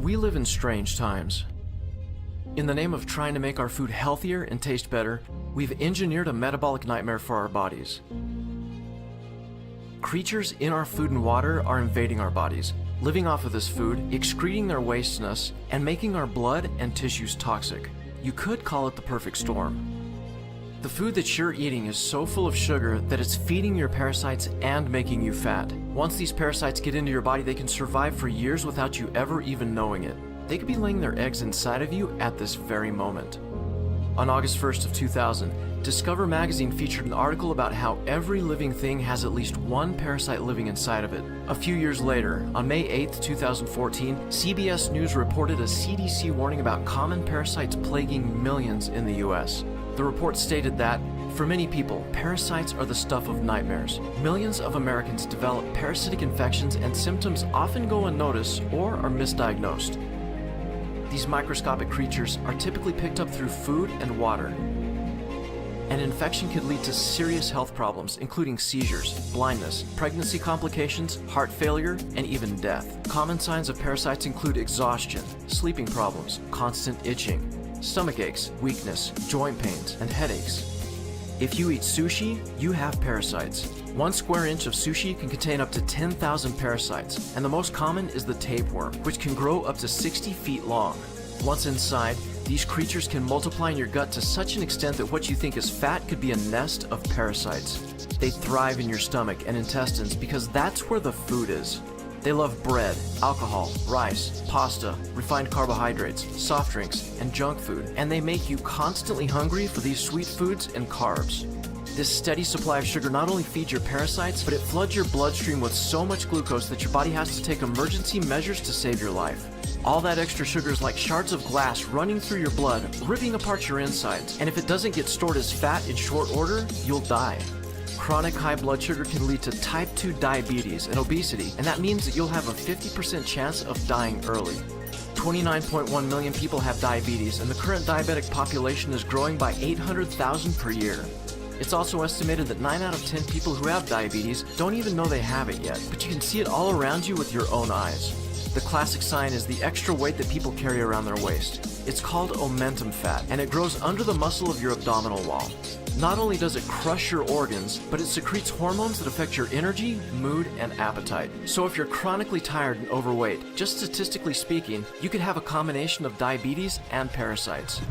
We live in strange times. In the name of trying to make our food healthier and taste better, we've engineered a metabolic nightmare for our bodies. Creatures in our food and water are invading our bodies, living off of this food, excreting their waste in us, and making our blood and tissues toxic. You could call it the perfect storm. The food that you're eating is so full of sugar that it's feeding your parasites and making you fat. Once these parasites get into your body, they can survive for years without you ever even knowing it. They could be laying their eggs inside of you at this very moment. On August 1st of 2000, Discover magazine featured an article about how every living thing has at least one parasite living inside of it. A few years later, on May 8th, 2014, CBS News reported a CDC warning about common parasites plaguing millions in the US. The report stated that, for many people, parasites are the stuff of nightmares. Millions of Americans develop parasitic infections and symptoms often go unnoticed or are misdiagnosed. These microscopic creatures are typically picked up through food and water. An infection could lead to serious health problems, including seizures, blindness, pregnancy complications, heart failure, and even death. Common signs of parasites include exhaustion, sleeping problems, constant itching, stomach aches, weakness, joint pains, and headaches. If you eat sushi, you have parasites. 1 square inch of sushi can contain up to 10,000 parasites, and the most common is the tapeworm, which can grow up to 60 feet long. Once inside, these creatures can multiply in your gut to such an extent that what you think is fat could be a nest of parasites. They thrive in your stomach and intestines because that's where the food is. They love bread, alcohol, rice, pasta, refined carbohydrates, soft drinks, and junk food, and they make you constantly hungry for these sweet foods and carbs. This steady supply of sugar not only feeds your parasites, but it floods your bloodstream with so much glucose that your body has to take emergency measures to save your life. All that extra sugar is like shards of glass running through your blood, ripping apart your insides, and if it doesn't get stored as fat in short order, you'll die. Chronic high blood sugar can lead to type 2 diabetes and obesity, and that means that you'll have a 50% chance of dying early. 29.1 million people have diabetes, and the current diabetic population is growing by 800,000 per year. It's also estimated that 9 out of 10 people who have diabetes don't even know they have it yet, but you can see it all around you with your own eyes. The classic sign is the extra weight that people carry around their waist. It's called omentum fat, and it grows under the muscle of your abdominal wall. Not only does it crush your organs, but it secretes hormones that affect your energy, mood, and appetite. So if you're chronically tired and overweight, just statistically speaking, you could have a combination of diabetes and parasites.